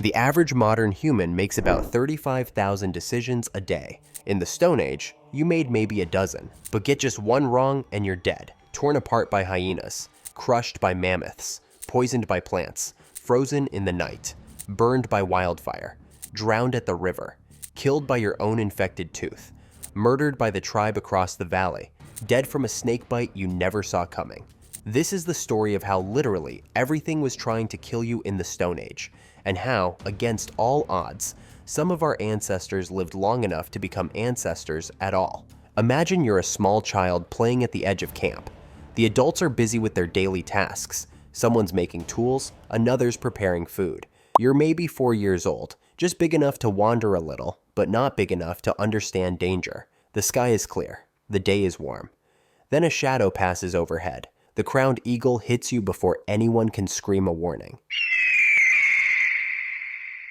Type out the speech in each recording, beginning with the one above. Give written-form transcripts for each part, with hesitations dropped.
The average modern human makes about 35,000 decisions a day. In the Stone Age, you made maybe a dozen, but get just one wrong and you're dead. Torn apart by hyenas, crushed by mammoths, poisoned by plants, frozen in the night, burned by wildfire, drowned at the river, killed by your own infected tooth, murdered by the tribe across the valley, dead from a snake bite you never saw coming. This is the story of how literally everything was trying to kill you in the Stone Age, and how, against all odds, some of our ancestors lived long enough to become ancestors at all. Imagine you're a small child playing at the edge of camp. The adults are busy with their daily tasks. Someone's making tools, another's preparing food. You're maybe 4 years old, just big enough to wander a little, but not big enough to understand danger. The sky is clear. The day is warm. Then a shadow passes overhead. The crowned eagle hits you before anyone can scream a warning.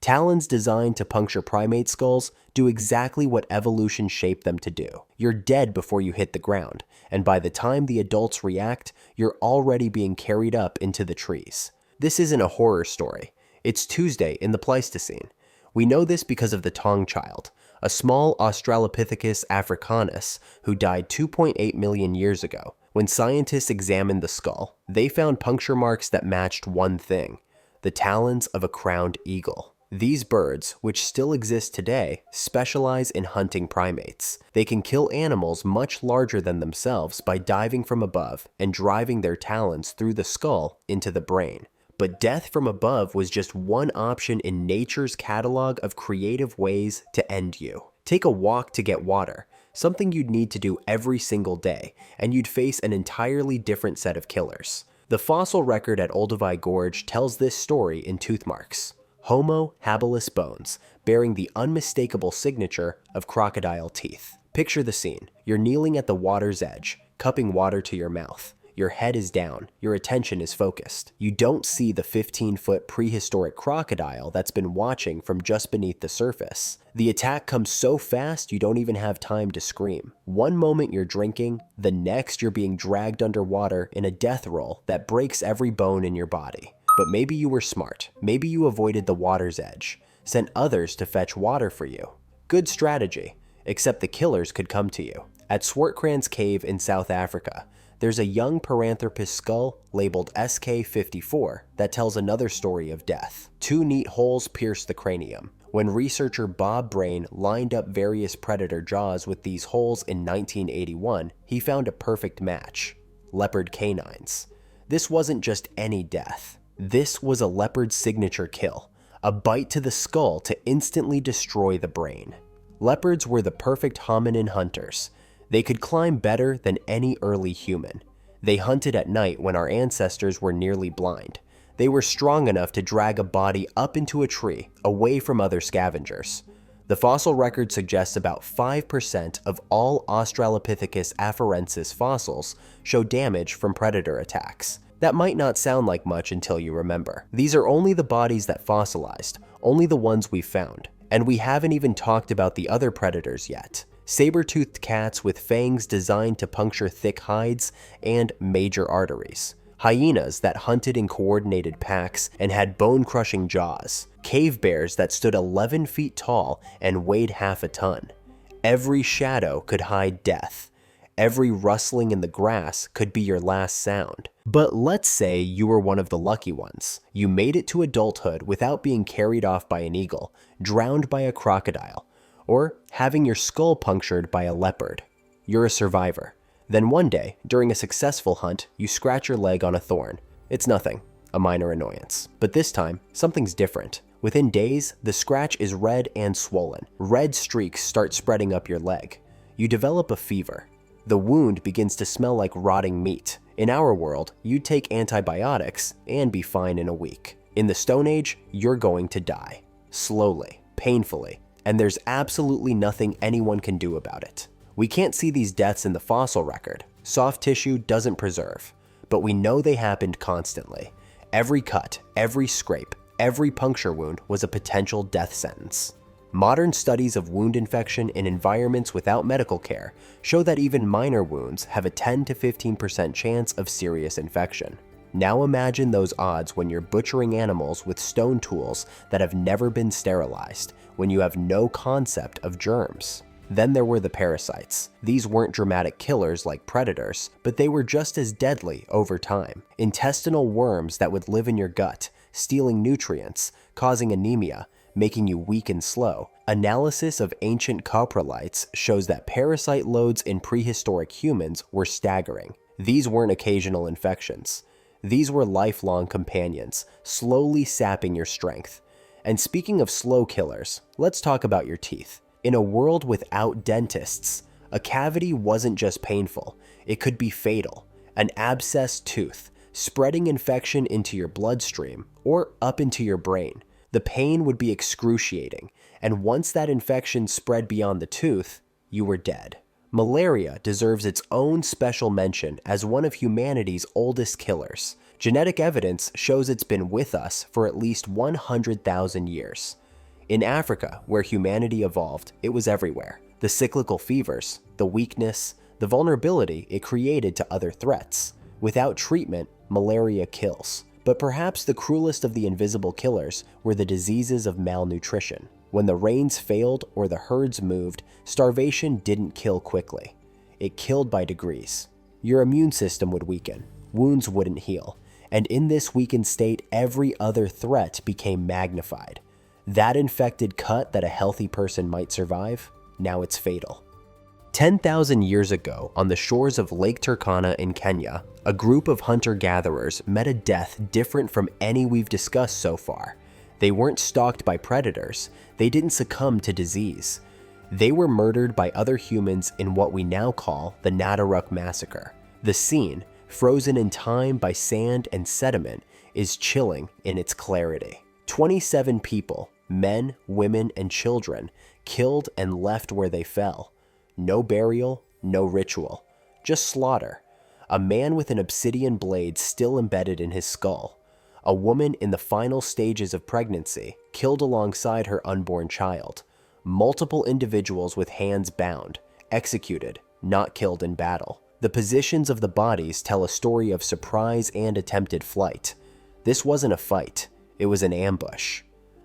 Talons designed to puncture primate skulls do exactly what evolution shaped them to do. You're dead before you hit the ground, and by the time the adults react, you're already being carried up into the trees. This isn't a horror story. It's Tuesday in the Pleistocene. We know this because of the Tong child, a small Australopithecus africanus who died 2.8 million years ago. When scientists examined the skull, they found puncture marks that matched one thing: the talons of a crowned eagle. These birds, which still exist today, specialize in hunting primates. They can kill animals much larger than themselves by diving from above and driving their talons through the skull into the brain. But death from above was just one option in nature's catalog of creative ways to end you. Take a walk to get water, something you'd need to do every single day, and you'd face an entirely different set of killers. The fossil record at Olduvai Gorge tells this story in tooth marks. Homo habilis bones, bearing the unmistakable signature of crocodile teeth. Picture the scene. You're kneeling at the water's edge, cupping water to your mouth. Your head is down, your attention is focused. You don't see the 15-foot prehistoric crocodile that's been watching from just beneath the surface. The attack comes so fast you don't even have time to scream. One moment you're drinking, the next you're being dragged underwater in a death roll that breaks every bone in your body. But maybe you were smart. Maybe you avoided the water's edge, sent others to fetch water for you. Good strategy, except the killers could come to you. At Swartkrans Cave in South Africa, there's a young Paranthropus skull labeled SK54 that tells another story of death. 2 neat holes pierce the cranium. When researcher Bob Brain lined up various predator jaws with these holes in 1981, he found a perfect match: leopard canines. This wasn't just any death. This was a leopard signature kill, a bite to the skull to instantly destroy the brain. Leopards were the perfect hominin hunters. They could climb better than any early human. They hunted at night when our ancestors were nearly blind. They were strong enough to drag a body up into a tree, away from other scavengers. The fossil record suggests about 5% of all Australopithecus afarensis fossils show damage from predator attacks. That might not sound like much until you remember. These are only the bodies that fossilized, only the ones we've found. And we haven't even talked about the other predators yet. Saber-toothed cats with fangs designed to puncture thick hides and major arteries. Hyenas that hunted in coordinated packs and had bone-crushing jaws. Cave bears that stood 11 feet tall and weighed half a ton. Every shadow could hide death. Every rustling in the grass could be your last sound. But let's say you were one of the lucky ones. You made it to adulthood without being carried off by an eagle, drowned by a crocodile, or having your skull punctured by a leopard. You're a survivor. Then one day, during a successful hunt, you scratch your leg on a thorn. It's nothing, a minor annoyance. But this time, something's different. Within days, the scratch is red and swollen. Red streaks start spreading up your leg. You develop a fever. The wound begins to smell like rotting meat. In our world, you'd take antibiotics and be fine in a week. In the Stone Age, you're going to die. Slowly, painfully, and there's absolutely nothing anyone can do about it. We can't see these deaths in the fossil record. Soft tissue doesn't preserve, but we know they happened constantly. Every cut, every scrape, every puncture wound was a potential death sentence. Modern studies of wound infection in environments without medical care show that even minor wounds have a 10 to 15% chance of serious infection. Now imagine those odds when you're butchering animals with stone tools that have never been sterilized, when you have no concept of germs. Then there were the parasites. These weren't dramatic killers like predators, but they were just as deadly over time. Intestinal worms that would live in your gut, stealing nutrients, causing anemia, making you weak and slow. Analysis of ancient coprolites shows that parasite loads in prehistoric humans were staggering. These weren't occasional infections. These were lifelong companions, slowly sapping your strength. And speaking of slow killers, let's talk about your teeth. In a world without dentists, a cavity wasn't just painful, it could be fatal. An abscessed tooth, spreading infection into your bloodstream or up into your brain. The pain would be excruciating, and once that infection spread beyond the tooth, you were dead. Malaria deserves its own special mention as one of humanity's oldest killers. Genetic evidence shows it's been with us for at least 100,000 years. In Africa, where humanity evolved, it was everywhere. The cyclical fevers, the weakness, the vulnerability it created to other threats. Without treatment, malaria kills. But perhaps the cruelest of the invisible killers were the diseases of malnutrition. When the rains failed or the herds moved, starvation didn't kill quickly. It killed by degrees. Your immune system would weaken, wounds wouldn't heal, and in this weakened state, every other threat became magnified. That infected cut that a healthy person might survive, now it's fatal. 10,000 years ago, on the shores of Lake Turkana in Kenya, a group of hunter-gatherers met a death different from any we've discussed so far. They weren't stalked by predators, they didn't succumb to disease. They were murdered by other humans in what we now call the Nataruk Massacre. The scene, frozen in time by sand and sediment, is chilling in its clarity. 27 people, men, women, and children, killed and left where they fell. No burial, no ritual, just slaughter. A man with an obsidian blade still embedded in his skull. A woman in the final stages of pregnancy, killed alongside her unborn child. Multiple individuals with hands bound, executed, not killed in battle. The positions of the bodies tell a story of surprise and attempted flight. This wasn't a fight, it was an ambush.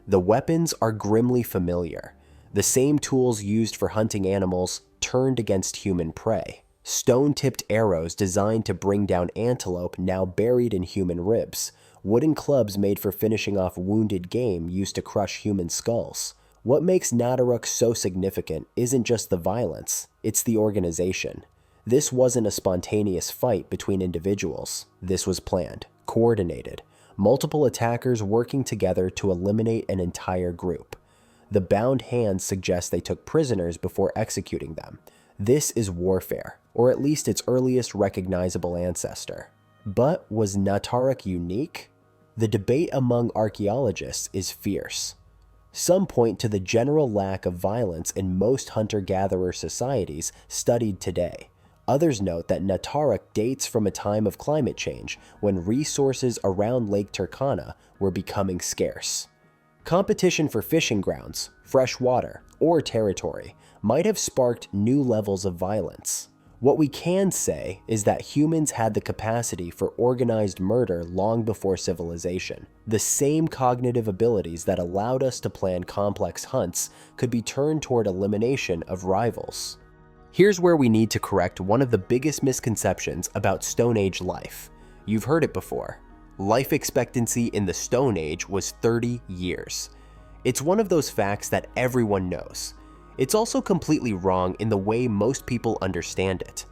The weapons are grimly familiar. The same tools used for hunting animals turned against human prey. Stone-tipped arrows designed to bring down antelope now buried in human ribs. Wooden clubs made for finishing off wounded game used to crush human skulls. What makes Nataruk so significant isn't just the violence, it's the organization. This wasn't a spontaneous fight between individuals. This was planned, coordinated. Multiple attackers working together to eliminate an entire group. The bound hands suggest they took prisoners before executing them. This is warfare, or at least its earliest recognizable ancestor. But was Nataruk unique? The debate among archaeologists is fierce. Some point to the general lack of violence in most hunter-gatherer societies studied today. Others note that Nataruk dates from a time of climate change when resources around Lake Turkana were becoming scarce. Competition for fishing grounds, fresh water, or territory might have sparked new levels of violence. What we can say is that humans had the capacity for organized murder long before civilization. The same cognitive abilities that allowed us to plan complex hunts could be turned toward elimination of rivals. Here's where we need to correct one of the biggest misconceptions about Stone Age life. You've heard it before. Life expectancy in the Stone Age was 30 years. It's one of those facts that everyone knows. It's also completely wrong in the way most people understand it.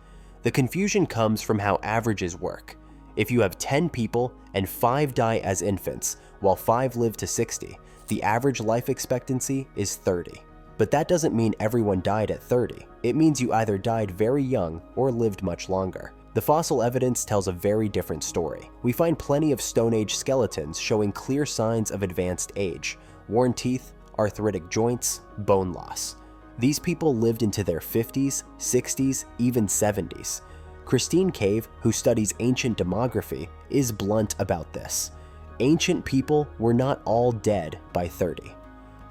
The confusion comes from how averages work. If you have 10 people and 5 die as infants, while 5 live to 60, the average life expectancy is 30. But that doesn't mean everyone died at 30. It means you either died very young or lived much longer. The fossil evidence tells a very different story. We find plenty of Stone Age skeletons showing clear signs of advanced age: worn teeth, arthritic joints, bone loss. These people lived into their 50s, 60s, even 70s. Christine Cave, who studies ancient demography, is blunt about this. Ancient people were not all dead by 30.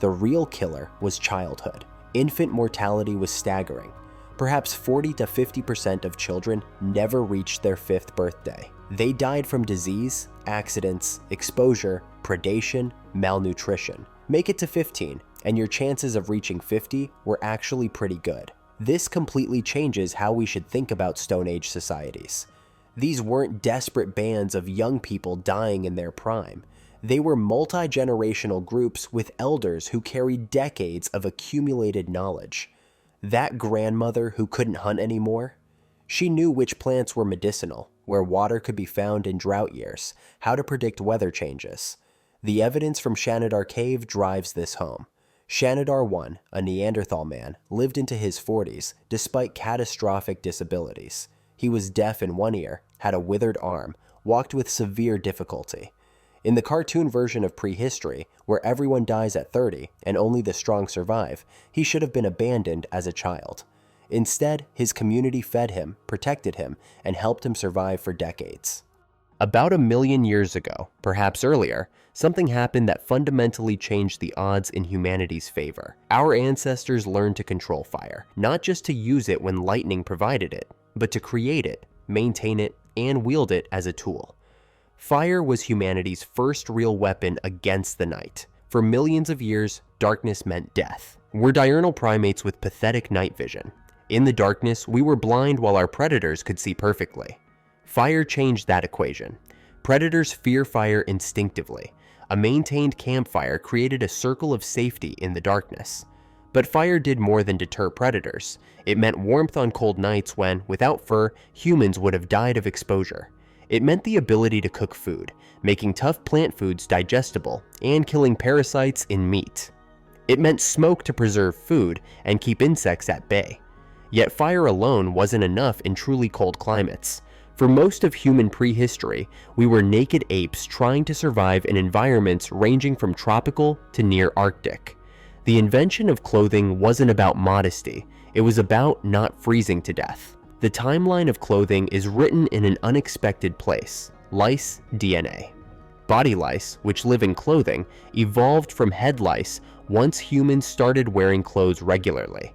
The real killer was childhood. Infant mortality was staggering. Perhaps 40 to 50% of children never reached their 5th birthday. They died from disease, accidents, exposure, predation, malnutrition. Make it to 15, and your chances of reaching 50 were actually pretty good. This completely changes how we should think about Stone Age societies. These weren't desperate bands of young people dying in their prime. They were multi-generational groups with elders who carried decades of accumulated knowledge. That grandmother who couldn't hunt anymore, she knew which plants were medicinal, where water could be found in drought years, how to predict weather changes. The evidence from Shanidar Cave drives this home. Shanidar I, a Neanderthal man, lived into his 40s despite catastrophic disabilities. He was deaf in one ear, had a withered arm, walked with severe difficulty. In the cartoon version of Prehistory, where everyone dies at 30 and only the strong survive, he should have been abandoned as a child. Instead, his community fed him, protected him, and helped him survive for decades. About 1 million years ago, perhaps earlier, something happened that fundamentally changed the odds in humanity's favor. Our ancestors learned to control fire, not just to use it when lightning provided it, but to create it, maintain it, and wield it as a tool. Fire was humanity's first real weapon against the night. For millions of years, darkness meant death. We're diurnal primates with pathetic night vision. In the darkness, we were blind while our predators could see perfectly. Fire changed that equation. Predators fear fire instinctively. A maintained campfire created a circle of safety in the darkness. But fire did more than deter predators. It meant warmth on cold nights when, without fur, humans would have died of exposure. It meant the ability to cook food, making tough plant foods digestible, and killing parasites in meat. It meant smoke to preserve food and keep insects at bay. Yet fire alone wasn't enough in truly cold climates. For most of human prehistory, we were naked apes trying to survive in environments ranging from tropical to near Arctic. The invention of clothing wasn't about modesty, it was about not freezing to death. The timeline of clothing is written in an unexpected place: lice DNA. Body lice, which live in clothing, evolved from head lice once humans started wearing clothes regularly.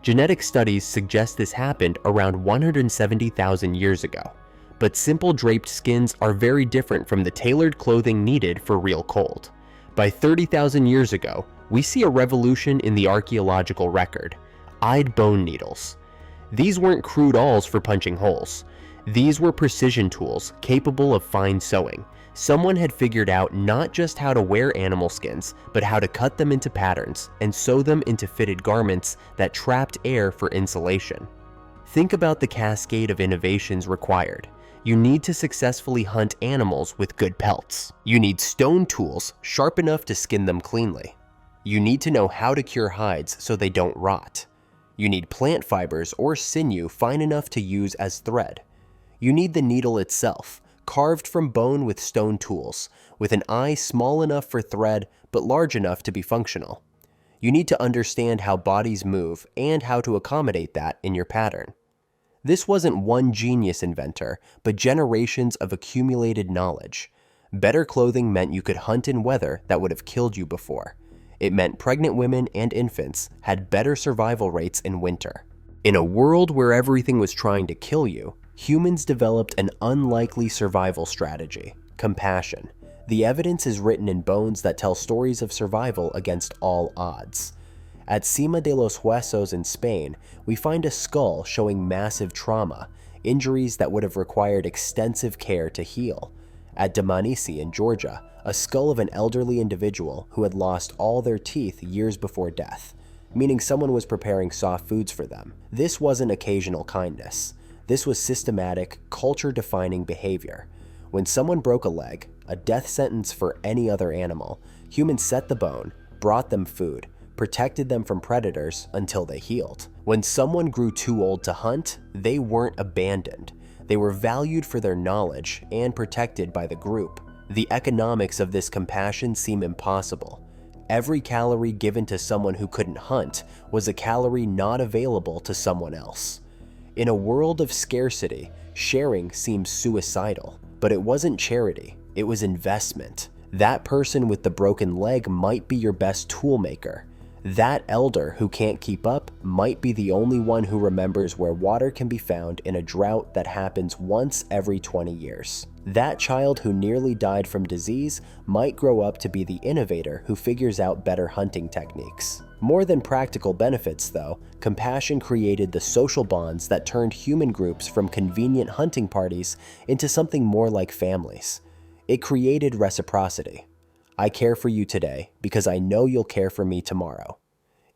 Genetic studies suggest this happened around 170,000 years ago, but simple draped skins are very different from the tailored clothing needed for real cold. By 30,000 years ago, we see a revolution in the archaeological record: eyed bone needles. These weren't crude awls for punching holes. These were precision tools capable of fine sewing. Someone had figured out not just how to wear animal skins, but how to cut them into patterns and sew them into fitted garments that trapped air for insulation. Think about the cascade of innovations required. You need to successfully hunt animals with good pelts. You need stone tools sharp enough to skin them cleanly. You need to know how to cure hides so they don't rot. You need plant fibers or sinew fine enough to use as thread. You need the needle itself, carved from bone with stone tools, with an eye small enough for thread but large enough to be functional. You need to understand how bodies move and how to accommodate that in your pattern. This wasn't one genius inventor, but generations of accumulated knowledge. Better clothing meant you could hunt in weather that would have killed you before. It meant pregnant women and infants had better survival rates in winter. In a world where everything was trying to kill you, humans developed an unlikely survival strategy: compassion. The evidence is written in bones that tell stories of survival against all odds. At Cima de los Huesos in Spain, we find a skull showing massive trauma, injuries that would have required extensive care to heal. At Dmanisi in Georgia, a skull of an elderly individual who had lost all their teeth years before death, meaning someone was preparing soft foods for them. This wasn't occasional kindness. This was systematic, culture-defining behavior. When someone broke a leg, a death sentence for any other animal, humans set the bone, brought them food, protected them from predators until they healed. When someone grew too old to hunt, they weren't abandoned. They were valued for their knowledge and protected by the group. The economics of this compassion seem impossible. Every calorie given to someone who couldn't hunt was a calorie not available to someone else. In a world of scarcity, sharing seems suicidal, but it wasn't charity, it was investment. That person with the broken leg might be your best tool maker. That elder who can't keep up might be the only one who remembers where water can be found in a drought that happens once every 20 years. That child who nearly died from disease might grow up to be the innovator who figures out better hunting techniques. More than practical benefits, though, compassion created the social bonds that turned human groups from convenient hunting parties into something more like families. It created reciprocity. I care for you today because I know you'll care for me tomorrow.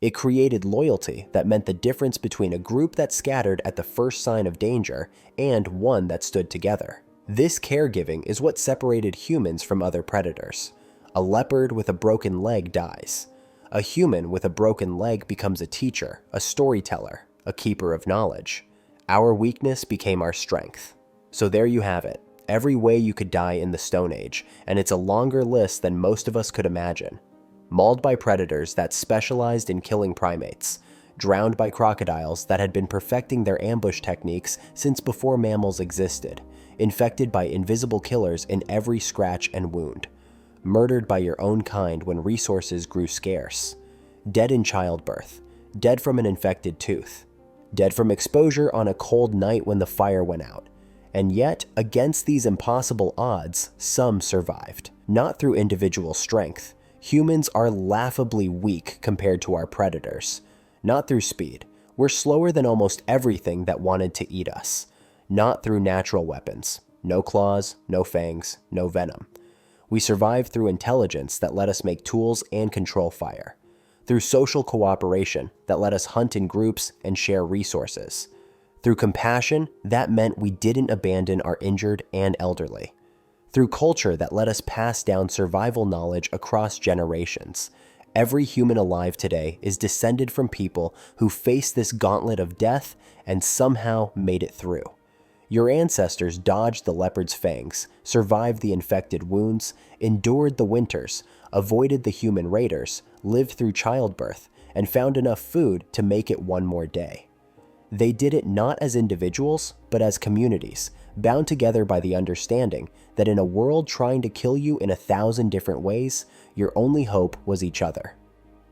It created loyalty that meant the difference between a group that scattered at the first sign of danger and one that stood together. This caregiving is what separated humans from other predators. A leopard with a broken leg dies. A human with a broken leg becomes a teacher, a storyteller, a keeper of knowledge. Our weakness became our strength. So there you have it. Every way you could die in the Stone Age, and it's a longer list than most of us could imagine. Mauled by predators that specialized in killing primates, drowned by crocodiles that had been perfecting their ambush techniques since before mammals existed, infected by invisible killers in every scratch and wound, murdered by your own kind when resources grew scarce, dead in childbirth, dead from an infected tooth, dead from exposure on a cold night when the fire went out. And yet, against these impossible odds, some survived. Not through individual strength. Humans are laughably weak compared to our predators. Not through speed. We're slower than almost everything that wanted to eat us. Not through natural weapons. No claws, no fangs, no venom. We survived through intelligence that let us make tools and control fire. Through social cooperation that let us hunt in groups and share resources. Through compassion, that meant we didn't abandon our injured and elderly. Through culture that let us pass down survival knowledge across generations. Every human alive today is descended from people who faced this gauntlet of death and somehow made it through. Your ancestors dodged the leopard's fangs, survived the infected wounds, endured the winters, avoided the human raiders, lived through childbirth, and found enough food to make it one more day. They did it not as individuals, but as communities, bound together by the understanding that in a world trying to kill you in 1,000 different ways, your only hope was each other.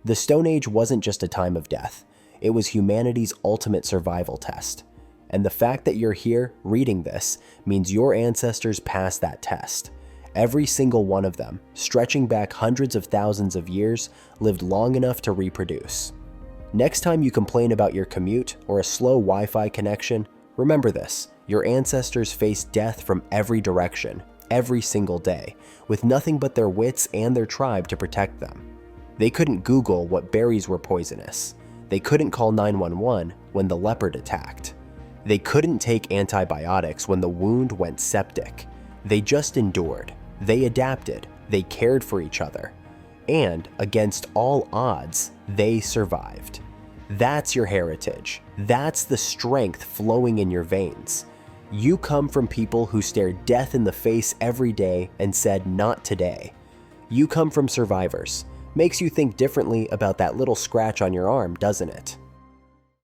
The Stone Age wasn't just a time of death. It was humanity's ultimate survival test. And the fact that you're here reading this means your ancestors passed that test. Every single one of them, stretching back hundreds of thousands of years, lived long enough to reproduce. Next time you complain about your commute or a slow Wi-Fi connection, remember this: your ancestors faced death from every direction, every single day, with nothing but their wits and their tribe to protect them. They couldn't Google what berries were poisonous. They couldn't call 911 when the leopard attacked. They couldn't take antibiotics when the wound went septic. They just endured. They adapted. They cared for each other. And, against all odds, they survived. That's your heritage. That's the strength flowing in your veins. You come from people who stared death in the face every day and said, "Not today." You come from survivors. Makes you think differently about that little scratch on your arm, doesn't it?